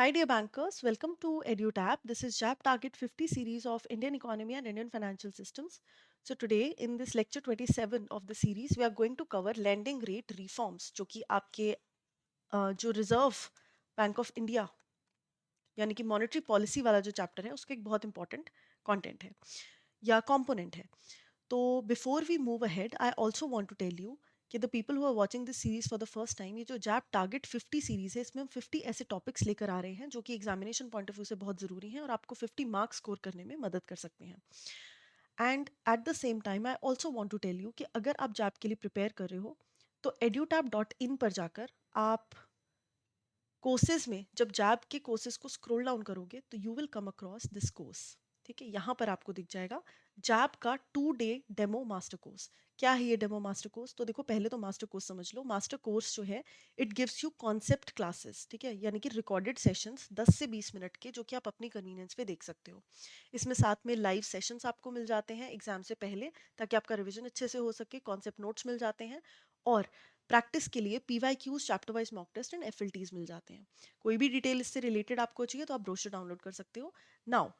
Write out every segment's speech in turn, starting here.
Hi, dear bankers. Welcome to EduTap. This is JAP Target 50 series of Indian economy and Indian financial systems. So today, in this lecture 27 of the series, we are going to cover lending rate reforms, जो कि आपके जो reserve bank of India यानी कि monetary policy वाला जो chapter है उसका एक बहुत इंपॉर्टेंट कंटेंट है या कंपोनेंट है. तो before we move ahead I also want to tell you कि the people who are watching this series for the first time, ये जो जैप टारगेट 50 सीरीज है इसमें हम 50 ऐसे टॉपिक्स लेकर आ रहे हैं जो कि एग्जामिनेशन पॉइंट ऑफ व्यू से बहुत ज़रूरी हैं और आपको 50 मार्क्स स्कोर करने में मदद कर सकते हैं. And at the same time I also want to tell you कि अगर आप जैप के लिए प्रिपेयर कर रहे हो तो edutap.in पर जाकर आप कोर्सेज में जब जैप के कोर्सेज को स्क्रॉल डाउन करोगे तो you will come across this course. ठीक है, यहाँ पर आपको दिख जाएगा जैप का 2 डे डेमो मास्टर कोर्स. क्या है ये डेमो मास्टर कोर्स? तो देखो, पहले तो मास्टर कोर्स समझ लो. मास्टर कोर्स जो है it gives you concept classes, ठीक है, यानी कि रिकॉर्डेड सेशंस 10 से 20 मिनट के जो कि आप अपनी कन्वीनियंस पे देख सकते हो. इसमें साथ में लाइव सेशंस आपको मिल जाते हैं एग्जाम से पहले ताकि आपका रिवीजन अच्छे से हो सके. कॉन्सेप्ट नोट्स मिल जाते हैं और प्रैक्टिस के लिए PYQs, chapter wise mock test and FLTs मिल जाते हैं. कोई भी डिटेल इससे रिलेटेड आपको चाहिए तो आप ब्रोशर डाउनलोड कर सकते हो. Now,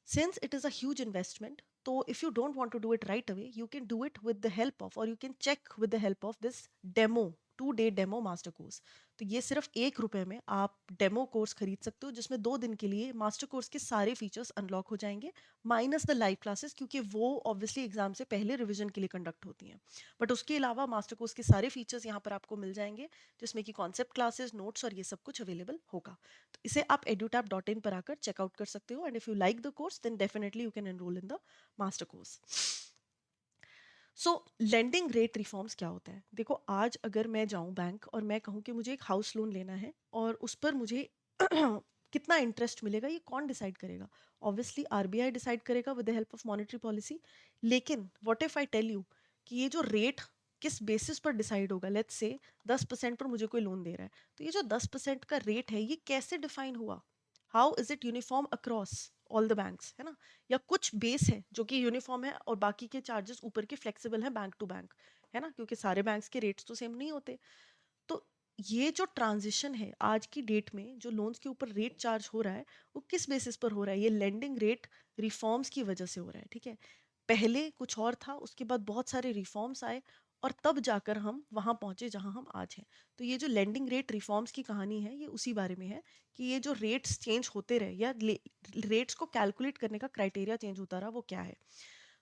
since it is a huge investment, so if you don't want to do it right away, you can do it with the help of, or you can check with the help of this demo, 2 day demo master course. तो ये सिर्फ 1 रुपए में आप demo course खरीद सकते हो जिसमें 2 दिन के लिए मास्टर कोर्स के सारे फीचर्स अनलॉक हो जाएंगे, माइनस द लाइव क्लासेस, क्योंकि वो ऑब्वियसली एग्जाम से पहले रिवीजन के लिए कंडक्ट होती हैं. बट उसके अलावा मास्टर कोर्स के सारे फीचर्स यहाँ पर आपको मिल जाएंगे जिसमें कि कॉन्सेप्ट क्लासेस, नोट्स और ये सब कुछ अवेलेबल होगा. तो इसे आप edutap.in पर आकर चेकआउट कर सकते हो. And if you like the course then definitely you can enroll in the master course. So lending rate reforms क्या होता है? देखो, आज अगर मैं जाऊं बैंक और मैं कहूं कि मुझे एक हाउस लोन लेना है और उस पर मुझे कितना इंटरेस्ट मिलेगा, ये कौन डिसाइड करेगा? ऑब्वियसली RBI डिसाइड करेगा with the help of monetary policy. लेकिन what if I tell you कि ये जो रेट किस बेसिस पर डिसाइड होगा? लेट्स से 10% पर मुझे कोई लोन दे रहा है, तो ये जो 10% का रेट है ये कैसे डिफाइन हुआ? How is it uniform across all the banks, है ना? या कुछ बेस है जो कि यूनिफॉर्म है और बाकी के चार्जेस ऊपर के फ्लेक्सिबल हैं बैंक टू बैंक, है ना, क्योंकि सारे बैंक्स के रेट्स तो सेम नहीं होते. तो ये जो ट्रांजिशन है आज की डेट में, जो लोन्स के ऊपर रेट चार्ज हो रहा है वो किस बेसिस पर हो रहा है? ये लेंडिंग रेट रिफॉर्म्स की वजह से हो रहा है. ठीक है, पहले कुछ और था, उसके बाद बहुत सारे रिफॉर्म्स आए और तब जाकर हम वहाँ पहुँचे जहाँ हम आज हैं. तो ये जो लेंडिंग रेट रिफॉर्म्स की कहानी है ये उसी बारे में है कि ये जो रेट्स चेंज होते रहे या रेट्स को कैलकुलेट करने का क्राइटेरिया चेंज होता रहा, वो क्या है.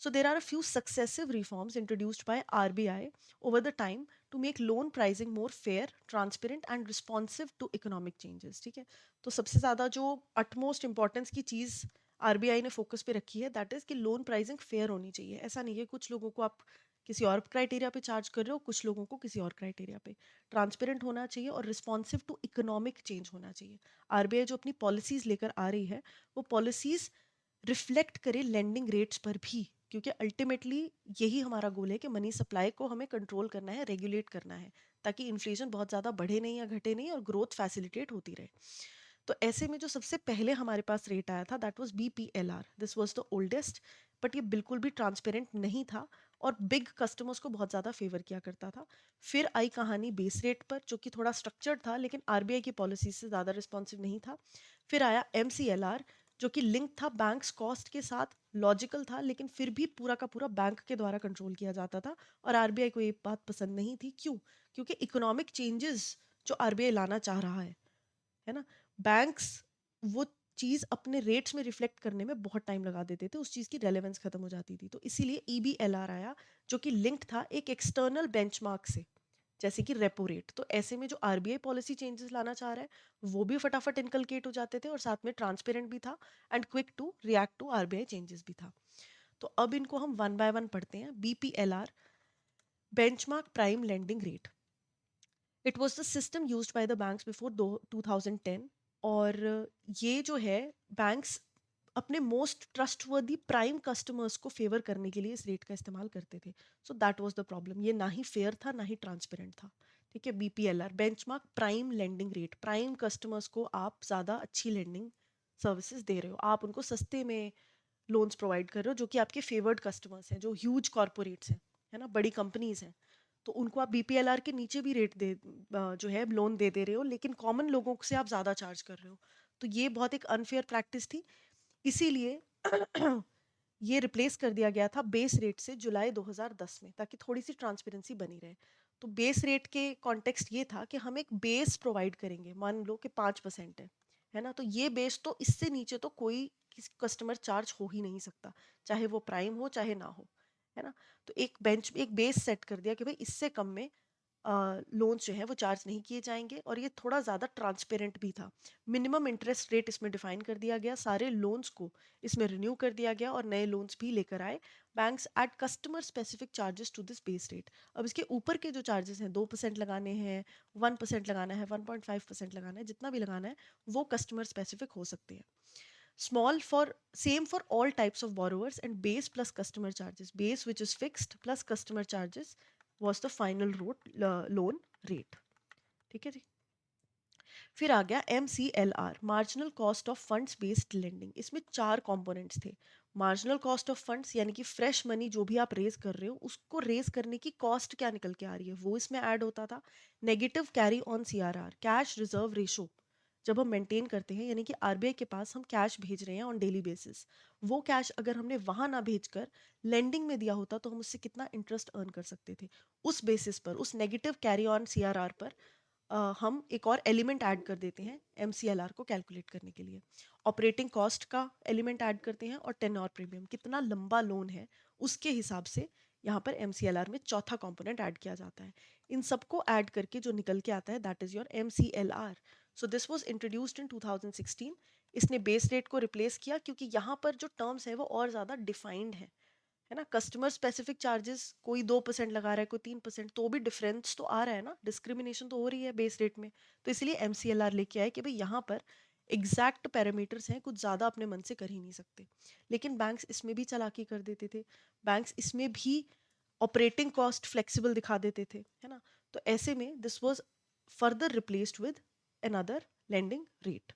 So there are a few successive reforms introduced by RBI over the time to make loan pricing more fair, transparent and responsive to economic changes. ठीक है, तो सबसे ज़्यादा जो utmost importance की चीज़ RBI ने फोकस पे रखी है दैट इज़ कि लोन प्राइसिंग फेयर होनी चाहिए. ऐसा नहीं है कुछ लोगों को आप किसी और क्राइटेरिया पे चार्ज कर रहे हो, कुछ लोगों को किसी और क्राइटेरिया पे. ट्रांसपेरेंट होना चाहिए और रिस्पॉन्सिव टू इकोनॉमिक चेंज होना चाहिए. RBI जो अपनी पॉलिसीज़ लेकर आ रही है वो पॉलिसीज़ रिफ्लेक्ट करे लेंडिंग रेट्स पर भी, क्योंकि अल्टीमेटली यही हमारा गोल है कि मनी सप्लाई को हमें कंट्रोल करना है, रेगुलेट करना है, ताकि इन्फ्लेशन बहुत ज़्यादा बढ़े नहीं या घटे नहीं और ग्रोथ फैसिलिटेट होती रहे. तो ऐसे में जो सबसे पहले हमारे पास रेट आया था that was BPLR. This was the oldest, but ये बिल्कुल भी ट्रांसपेरेंट नहीं था और बिग कस्टमर्स को बहुत ज़्यादा फेवर किया करता था. फिर आई कहानी बेस रेट पर जो कि थोड़ा स्ट्रक्चर्ड था लेकिन RBI की पॉलिसी से ज़्यादा रिस्पॉन्सिव नहीं था. फिर आया MCLR जो कि लिंक था बैंक्स कॉस्ट के साथ, लॉजिकल था लेकिन फिर भी पूरा का पूरा बैंक के द्वारा कंट्रोल किया जाता था और RBI को ये बात पसंद नहीं थी. क्यों? क्योंकि इकोनॉमिक चेंजेस जो RBI लाना चाह रहा है ना, बैंक्स वो चीज़ अपने रेट्स में रिफ्लेक्ट करने में बहुत टाइम लगा देते थे, उस चीज़ की रेलेवेंस खत्म हो जाती थी. तो इसीलिए EBLR आया जो कि लिंक्ड था एक एक्सटर्नल बेंचमार्क से, जैसे कि रेपो रेट. तो ऐसे में जो RBI पॉलिसी चेंजेस लाना चाह रहा है वो भी फटाफट इनकलकेट हो जाते थे और साथ में ट्रांसपेरेंट भी था and quick to react to RBI changes भी था. तो अब इनको हम वन बाय वन पढ़ते हैं. BPLR, benchmark prime lending rate. It was the system use by the banks before 2010. और ये जो है बैंक्स अपने मोस्ट ट्रस्टवर्दी प्राइम कस्टमर्स को फेवर करने के लिए इस रेट का इस्तेमाल करते थे. So that was the problem. ये ना ही फेयर था ना ही ट्रांसपेरेंट था. ठीक है, BPLR benchmark prime lending rate. Prime customers को आप ज़्यादा अच्छी लेंडिंग सर्विसेज दे रहे हो, आप उनको सस्ते में लोन्स प्रोवाइड कर रहे हो जो कि आपके फेवर्ड कस्टमर्स हैं, जो ह्यूज कॉरपोरेट्स हैं, है ना, बड़ी कंपनीज हैं. तो उनको आप BPLR के नीचे भी रेट दे जो है लोन दे दे रहे हो लेकिन कॉमन लोगों से आप ज़्यादा चार्ज कर रहे हो. तो ये बहुत एक अनफेयर प्रैक्टिस थी, इसीलिए ये रिप्लेस कर दिया गया था बेस रेट से जुलाई 2010 में, ताकि थोड़ी सी ट्रांसपेरेंसी बनी रहे। तो बेस रेट के कॉन्टेक्स्ट ये था कि हम एक बेस प्रोवाइड करेंगे, मान लो कि 5% है ना, तो ये बेस, तो इससे नीचे तो कोई कस्टमर चार्ज हो ही नहीं सकता, चाहे वो प्राइम हो चाहे ना हो, है ना। तो एक बेस सेट कर दिया कि भाई इससे कम में लोन्स जो है वो चार्ज नहीं किए जाएंगे, और ये थोड़ा ज़्यादा ट्रांसपेरेंट भी था। मिनिमम इंटरेस्ट रेट इसमें डिफाइन कर दिया गया, सारे लोन्स को इसमें रिन्यू कर दिया गया और नए लोन्स भी लेकर आए। Banks add customer specific charges to this base rate. अब इसके ऊपर के जो चार्जेस हैं, 2% लगाने हैं, 1% लगाना है, 1.5% लगाना है, जितना भी लगाना है वो कस्टमर स्पेसिफिक हो सकते हैं। Small for same for all types of borrowers, and base plus customer charges. Base, which is fixed, plus customer charges was the final loan rate. ठीक है जी। फिर आ गया MCLR, marginal cost of funds based lending. इसमें 4 components थे। Marginal cost of funds यानी कि fresh money जो भी आप रेज कर रहे हो, उसको रेज करने की कॉस्ट क्या निकल के आ रही है, वो इसमें ऐड होता था। Negative carry on CRR, cash reserve ratio, जब हम मेंटेन करते हैं, यानी कि आरबीआई के पास हम कैश भेज रहे हैं ऑन डेली बेसिस, वो कैश अगर हमने वहां ना भेजकर लेंडिंग में दिया होता तो हम उससे कितना इंटरेस्ट अर्न कर सकते थे। उस बेसिस पर, उस नेगेटिव कैरी ऑन CRR पर हम एक और एलिमेंट ऐड कर देते हैं MCLR को कैलकुलेट करने के लिए। ऑपरेटिंग कॉस्ट का एलिमेंट ऐड करते हैं, और टेन्योर प्रीमियम, कितना लंबा लोन है उसके हिसाब से यहाँ पर MCLR में चौथा कंपोनेंट ऐड किया जाता है। इन सबको ऐड करके जो निकल के आता है, that is your MCLR। So this was introduced इन 2016। इसने बेस रेट को रिप्लेस किया, क्योंकि यहाँ पर जो टर्म्स है वो और ज़्यादा डिफाइंड है ना। कस्टमर स्पेसिफिक चार्जेस कोई 2% लगा रहा है, कोई 3%, तो भी डिफरेंस तो आ रहा है ना, डिस्क्रिमिनेशन तो हो रही है बेस रेट में। तो इसलिए MCLR लेके आए कि भाई यहाँ पर एग्जैक्ट पैरामीटर्स हैं, कुछ ज़्यादा अपने मन से कर ही नहीं सकते। लेकिन बैंक्स इसमें भी चालाकी कर देते थे, बैंक्स इसमें भी ऑपरेटिंग कॉस्ट फ्लेक्सिबल दिखा देते थे, है ना। तो ऐसे में this was further replaced with another lending rate.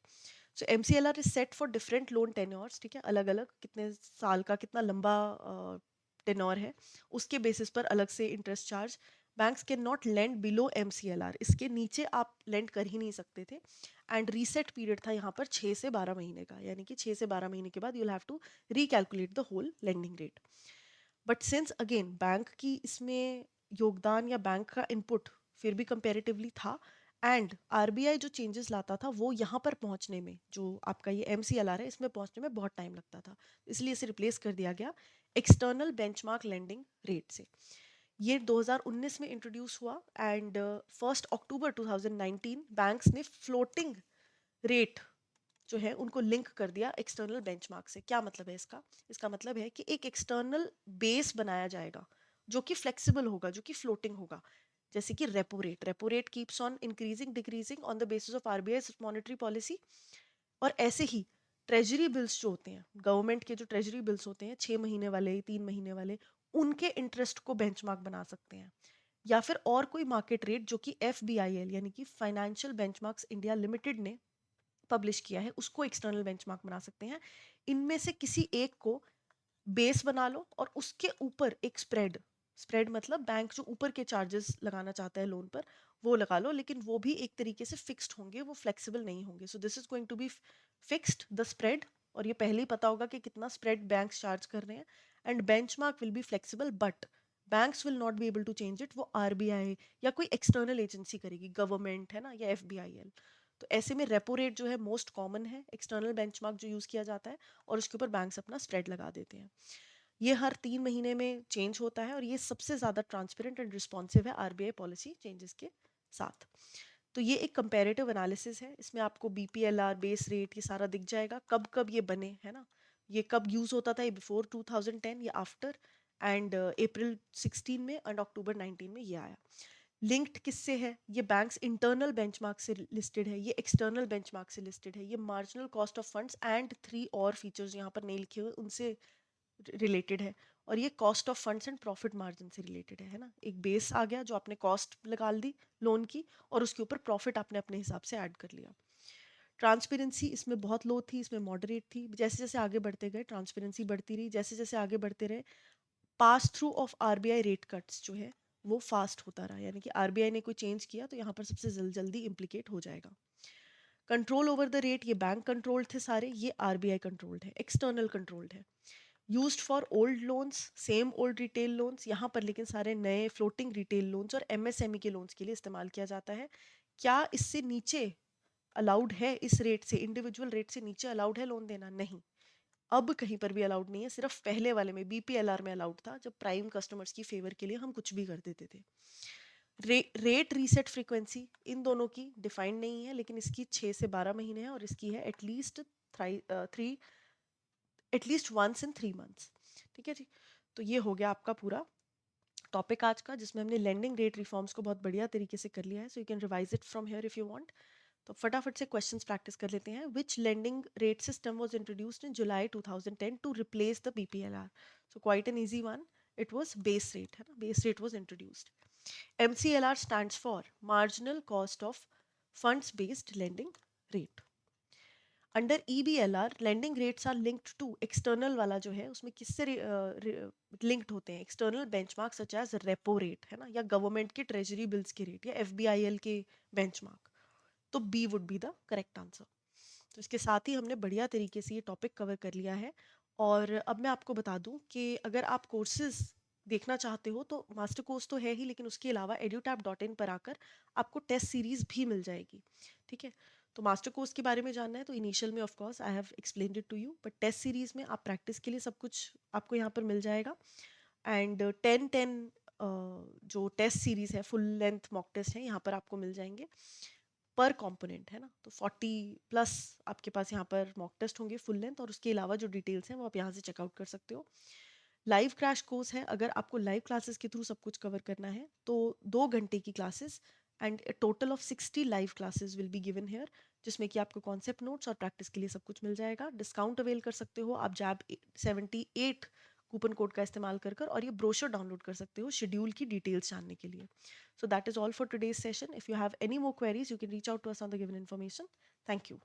So MCLR is set for different loan tenures, ठीक है, अलग अलग कितने साल का, कितना लंबा टेन्योर है, उसके बेसिस पर अलग से interest charge. Banks can not lend below MCLR, इसके नीचे आप लेंड कर ही नहीं सकते थे। एंड रीसेट पीरियड था यहाँ पर 6 से 12 महीने का, यानी कि 6 से 12 महीने के बाद you have to recalculate the whole lending rate. But since again bank की इसमें योगदान या बैंक का इनपुट फिर भी कंपेरेटिवली था, एंड आरबीआई जो चेंजेस लाता था वो यहाँ पर पहुँचने में, जो आपका ये MCLR है, इसमें पहुँचने में बहुत टाइम लगता था, इसलिए इसे रिप्लेस कर दिया गया एक्सटर्नल बेंचमार्क लेंडिंग रेट से। ये 2019 में इंट्रोड्यूस हुआ, एंड 1 अक्टूबर 2019 बैंक्स ने फ्लोटिंग रेट जो है उनको लिंक कर दिया एक्सटर्नल बेंचमार्क से। क्या मतलब है इसका? इसका मतलब है कि एक एक्सटर्नल बेस बनाया जाएगा जो कि फ्लेक्सिबल होगा, जो कि फ्लोटिंग होगा, जैसे कि repo rate keeps on increasing decreasing on the basis of RBI monetary policy. और ऐसे ही ट्रेजरी बिल्स जो होते हैं, गवर्नमेंट के जो ट्रेजरी बिल्स होते हैं, 6 महीने वाले, 3 महीने वाले, उनके इंटरेस्ट को बेंचमार्क बना सकते हैं। या फिर और कोई मार्केट रेट जो कि FBIL यानी कि फाइनेंशियल बेंचमार्क्स इंडिया लिमिटेड ने पब्लिश किया है, उसको एक्सटर्नल बेंचमार्क बना सकते हैं। इनमें से किसी एक को बेस बना लो, और उसके ऊपर एक स्प्रेड, स्प्रेड मतलब बैंक जो ऊपर के चार्जेस लगाना चाहता है लोन पर, वो लगा लो, लेकिन वो भी एक तरीके से फिक्स्ड होंगे, वो फ्लेक्सिबल नहीं होंगे। So this is going to be fixed the spread, और ये पहले ही पता होगा कि कितना स्प्रेड बैंक्स चार्ज कर रहे हैं। And benchmark will be flexible, but banks will not be able to change it, वो आरबीआई या कोई एक्सटर्नल एजेंसी करेगी, गवर्नमेंट है ना, या FBIL। तो ऐसे में रेपो रेट जो है मोस्ट कॉमन है एक्सटर्नल बेंचमार्क जो यूज़ किया जाता है, और उसके ऊपर बैंक्स अपना स्प्रेड लगा देते हैं। ये हर 3 महीने में चेंज होता है, और ये सबसे ज़्यादा ट्रांसपेरेंट एंड रिस्पॉन्सिव है आरबीआई पॉलिसी चेंजेस के साथ। तो ये एक कंपैरेटिव एनालिसिस है, इसमें आपको BPLR, बेस रेट, ये सारा दिख जाएगा, कब कब ये बने, है ना, ये कब यूज़ होता था, ये बिफोर 2010 या आफ्टर, एंड अप्रैल 16 में एंड अक्टूबर 19 में ये आया। लिंक्ड किससे है? ये बैंक्स इंटरनल बेंचमार्क से लिस्टेड है, ये एक्सटर्नल बेंचमार्क से लिस्टेड है, ये marginal cost of funds and 3 और फीचर्स यहाँ पर नहीं लिखे हुए उनसे रिलेटेड है, और ये cost of funds and profit margin से रिलेटेड है ना। एक बेस आ गया जो आपने कॉस्ट लगा दी लोन की, और उसके ऊपर प्रॉफिट आपने अपने हिसाब से ऐड कर लिया। ट्रांसपेरेंसी इसमें बहुत लो थी, इसमें मॉडरेट थी। जैसे जैसे आगे बढ़ते गए ट्रांसपेरेंसी बढ़ती रही, जैसे जैसे आगे बढ़ते रहे pass through of RBI rate cuts जो है वो फास्ट होता रहा, यानी कि आरबीआई ने कोई चेंज किया तो यहाँ पर सबसे जल्दी इम्प्लीकेट हो जाएगा। कंट्रोल ओवर द रेट, ये बैंक कंट्रोल्ड थे सारे, ये आरबीआई कंट्रोल्ड है, एक्सटर्नल कंट्रोल्ड है। Used for old loans, same old retail loans, यहाँ पर लेकिन सारे नए फ्लोटिंग रिटेल लोन्स और एमएसएमई के लोन्स के लिए इस्तेमाल किया जाता है। क्या इससे नीचे अलाउड है, इस रेट से, इंडिविजुअल रेट से नीचे अलाउड है लोन देना? नहीं, अब कहीं पर भी अलाउड नहीं है, सिर्फ पहले वाले में बीपीएलआर में अलाउड था, जब प्राइम कस्टमर्स की फेवर के लिए हम कुछ भी कर देते थे। रेट रीसेट फ्रीक्वेंसी इन दोनों की डिफाइंड नहीं है, लेकिन इसकी 6 से 12 महीने है और इसकी है three at least once in 3 months. ठीक है जी। तो ये हो गया आपका पूरा टॉपिक आज का, जिसमें हमने लेंडिंग रेट रिफॉर्म्स को बहुत बढ़िया तरीके से कर लिया है। So you can revise it from here if you want. तो फटाफट से क्वेश्चंस प्रैक्टिस कर लेते हैं। Which lending rate system was introduced in July 2010 to replace the BPLR? So quite an easy one, it was base rate, है ना, base rate was introduced. MCLR stands for marginal cost of funds based lending rate. Under EBLR lending rates are linked to external वाला जो है, उसमें किससे linked होते हैं? External benchmark such as repo rate, है ना, या गवर्नमेंट के ट्रेजरी बिल्स के रेट, या FBIL के बेंचमार्क। तो B would be the correct answer. तो इसके साथ ही हमने बढ़िया तरीके से ये टॉपिक कवर कर लिया है। और अब मैं आपको बता दूं कि अगर आप कोर्सेज देखना चाहते हो तो मास्टर कोर्स तो है ही, लेकिन उसके अलावा edutap.in पर आकर आपको टेस्ट सीरीज भी मिल जाएगी। ठीक है। तो मास्टर कोर्स के बारे में जानना है तो इनिशियल में of course I have explained it to you, but test series में आप प्रैक्टिस के लिए सब कुछ आपको यहाँ पर मिल जाएगा। एंड 10-10 जो टेस्ट सीरीज है, फुल लेंथ मॉक टेस्ट है, यहाँ पर आपको मिल जाएंगे पर कंपोनेंट, है ना। तो 40+ आपके पास यहाँ पर मॉक टेस्ट होंगे फुल लेंथ, और उसके अलावा जो डिटेल्स हैं वो आप यहाँ से चेकआउट कर सकते हो। लाइव क्रैश कोर्स है, अगर आपको लाइव क्लासेस के थ्रू सब कुछ कवर करना है तो 2 घंटे की classes and total of 60 live classes will be given here, जिसमें कि आपको कॉन्सेप्ट नोट्स और प्रैक्टिस के लिए सब कुछ मिल जाएगा। डिस्काउंट अवेल कर सकते हो आप जैब 78 कूपन कोड का इस्तेमाल कर और ये ब्रोशर डाउनलोड कर सकते हो शेड्यूल की डिटेल्स जानने के लिए। So that is all for today's session. If you have any more queries, you can reach out to us on the given information. Thank you.